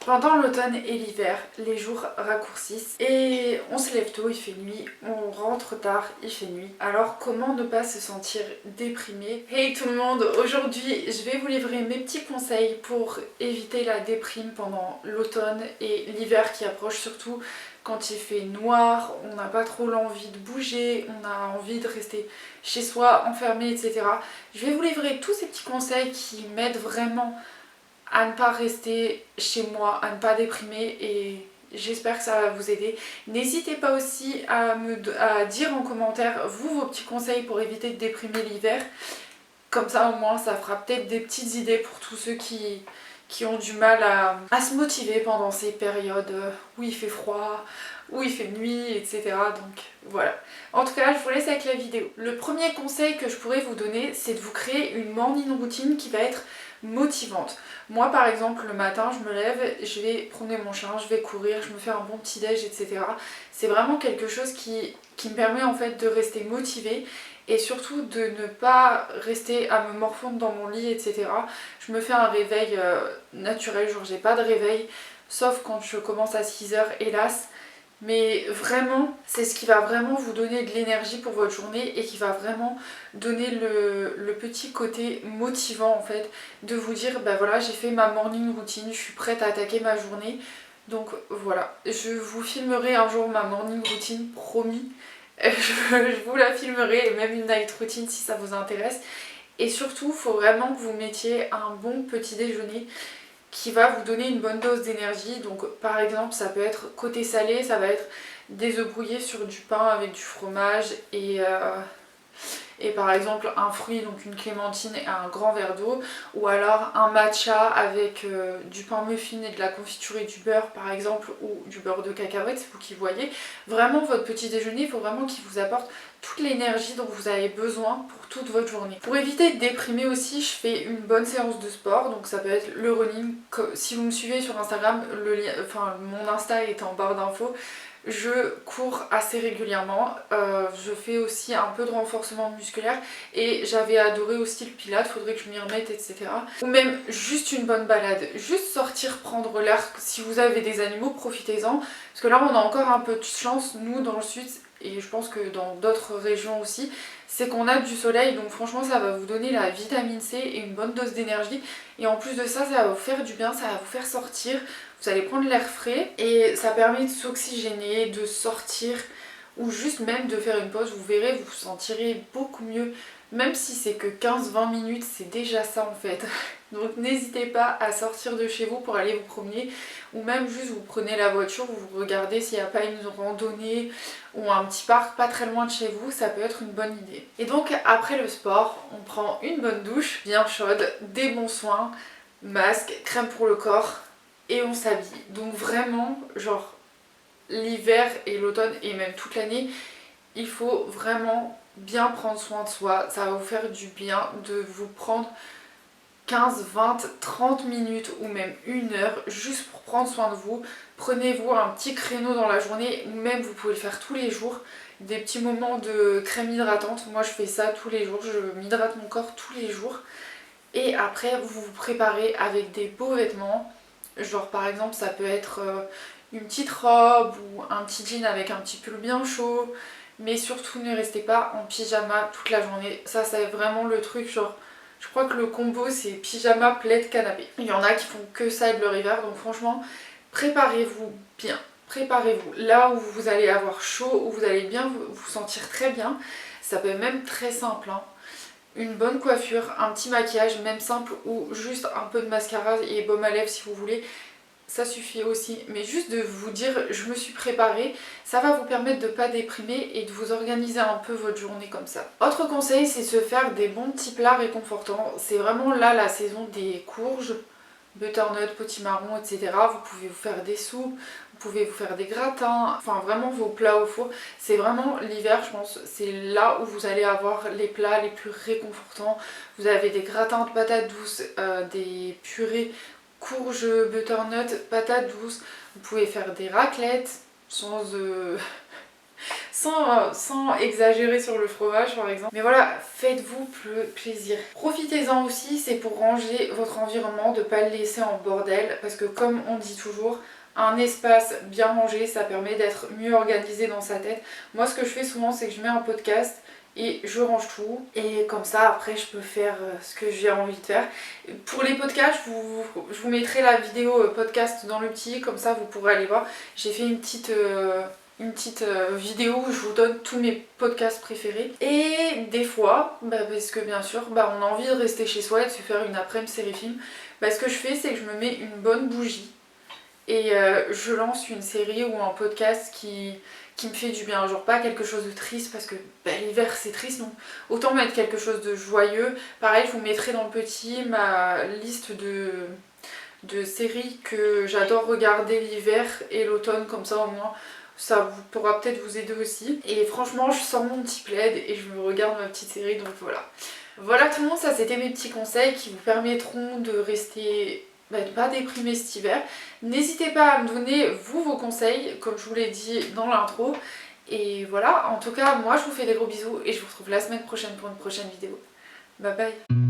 Pendant l'automne et l'hiver, les jours raccourcissent et on se lève tôt, il fait nuit, on rentre tard, il fait nuit. Alors comment ne pas se sentir déprimé? Hey tout le monde, aujourd'hui je vais vous livrer mes petits conseils pour éviter la déprime pendant l'automne et l'hiver qui approche, surtout quand il fait noir, on n'a pas trop l'envie de bouger, on a envie de rester chez soi, enfermé, etc. Je vais vous livrer tous ces petits conseils qui m'aident vraiment à ne pas rester chez moi, à ne pas déprimer, et j'espère que ça va vous aider. N'hésitez pas aussi à dire en commentaire vos petits conseils pour éviter de déprimer l'hiver. Comme ça au moins ça fera peut-être des petites idées pour tous ceux qui ont du mal à se motiver pendant ces périodes où il fait froid, où il fait nuit, etc. Donc voilà. En tout cas, je vous laisse avec la vidéo. Le premier conseil que je pourrais vous donner, c'est de vous créer une morning routine qui va être motivante. Moi par exemple, le matin je me lève, je vais promener mon chien, je vais courir, je me fais un bon petit déj, etc. C'est vraiment quelque chose qui me permet en fait de rester motivée et surtout de ne pas rester à me morfondre dans mon lit, etc. Je me fais un réveil naturel, genre j'ai pas de réveil, sauf quand je commence à 6h, hélas. Mais vraiment, c'est ce qui va vraiment vous donner de l'énergie pour votre journée et qui va vraiment donner le petit côté motivant en fait, de vous dire bah voilà, j'ai fait ma morning routine, je suis prête à attaquer ma journée. Donc voilà, je vous filmerai un jour ma morning routine, promis. Je vous la filmerai, et même une night routine si ça vous intéresse. Et surtout, il faut vraiment que vous mettiez un bon petit déjeuner qui va vous donner une bonne dose d'énergie. Donc par exemple, ça peut être côté salé, ça va être des œufs brouillés sur du pain avec du fromage et par exemple un fruit, donc une clémentine et un grand verre d'eau, ou alors un matcha avec du pain muffin et de la confiture et du beurre par exemple, ou du beurre de cacahuète, c'est vous qui voyez. Vraiment votre petit déjeuner, il faut vraiment qu'il vous apporte toute l'énergie dont vous avez besoin pour toute votre journée. Pour éviter de déprimer aussi, je fais une bonne séance de sport, donc ça peut être le running. Si vous me suivez sur Instagram, mon Insta est en barre d'infos. Je cours assez régulièrement, je fais aussi un peu de renforcement musculaire et j'avais adoré aussi le pilates, faudrait que je m'y remette, etc. Ou même juste une bonne balade, juste sortir prendre l'air. Si vous avez des animaux, profitez-en, parce que là on a encore un peu de chance, nous dans le sud, et je pense que dans d'autres régions aussi, c'est qu'on a du soleil, donc franchement ça va vous donner la vitamine C et une bonne dose d'énergie, et en plus de ça, ça va vous faire du bien, ça va vous faire sortir. Vous allez prendre l'air frais et ça permet de s'oxygéner, de sortir ou juste même de faire une pause. Vous verrez, vous vous sentirez beaucoup mieux. Même si c'est que 15-20 minutes, c'est déjà ça en fait. Donc n'hésitez pas à sortir de chez vous pour aller vous promener, ou même juste vous prenez la voiture, vous regardez s'il n'y a pas une randonnée ou un petit parc pas très loin de chez vous, ça peut être une bonne idée. Et donc après le sport, on prend une bonne douche bien chaude, des bons soins, masque, crème pour le corps, et on s'habille. Donc vraiment, genre l'hiver et l'automne et même toute l'année, il faut vraiment bien prendre soin de soi. Ça va vous faire du bien de vous prendre 15, 20, 30 minutes ou même une heure juste pour prendre soin de vous. Prenez-vous un petit créneau dans la journée, ou même vous pouvez le faire tous les jours, des petits moments de crème hydratante. Moi je fais ça tous les jours, je m'hydrate mon corps tous les jours. Et après vous vous préparez avec des beaux vêtements. Genre par exemple ça peut être une petite robe ou un petit jean avec un petit pull bien chaud. Mais surtout ne restez pas en pyjama toute la journée. Ça c'est vraiment le truc, genre je crois que le combo c'est pyjama, plaid, canapé. Il y en a qui font que ça de leur hiver, donc franchement préparez-vous bien. Préparez-vous là où vous allez avoir chaud, où vous allez bien vous sentir très bien. Ça peut être même très simple, hein. Une bonne coiffure, un petit maquillage, même simple, ou juste un peu de mascara et baume à lèvres si vous voulez, ça suffit aussi. Mais juste de vous dire je me suis préparée, ça va vous permettre de ne pas déprimer et de vous organiser un peu votre journée comme ça. Autre conseil, c'est se faire des bons petits plats réconfortants. C'est vraiment là la saison des courges, butternut, potimarron, etc. Vous pouvez vous faire des soupes, vous pouvez vous faire des gratins, enfin vraiment vos plats au four. C'est vraiment l'hiver, je pense, c'est là où vous allez avoir les plats les plus réconfortants. Vous avez des gratins de patates douces, des purées courges, butternut, patates douces. Vous pouvez faire des raclettes sans sans exagérer sur le fromage par exemple. Mais voilà, faites-vous plaisir. Profitez-en aussi, c'est pour ranger votre environnement, de ne pas le laisser en bordel, parce que comme on dit toujours, un espace bien rangé, ça permet d'être mieux organisé dans sa tête. Moi ce que je fais souvent, c'est que je mets un podcast et je range tout, et comme ça après je peux faire ce que j'ai envie de faire. Pour les podcasts, je vous mettrai la vidéo podcast dans le petit, comme ça vous pourrez aller voir. J'ai fait une petite vidéo où je vous donne tous mes podcasts préférés. Et des fois, parce que bien sûr on a envie de rester chez soi et de se faire une après-midi série-film, ce que je fais, c'est que je me mets une bonne bougie et je lance une série ou un podcast qui me fait du bien, genre pas quelque chose de triste, parce que l'hiver c'est triste, donc autant mettre quelque chose de joyeux. Pareil, je vous mettrai dans le petit ma liste de séries que j'adore regarder l'hiver et l'automne, comme ça au moins ça pourra peut-être vous aider aussi. Et franchement, je sors mon petit plaid et je me regarde ma petite série, donc voilà. Voilà tout le monde, ça c'était mes petits conseils qui vous permettront de rester pas déprimé cet hiver. N'hésitez pas à me donner vous vos conseils, comme je vous l'ai dit dans l'intro. Et voilà, en tout cas moi je vous fais des gros bisous et je vous retrouve la semaine prochaine pour une prochaine vidéo. Bye bye.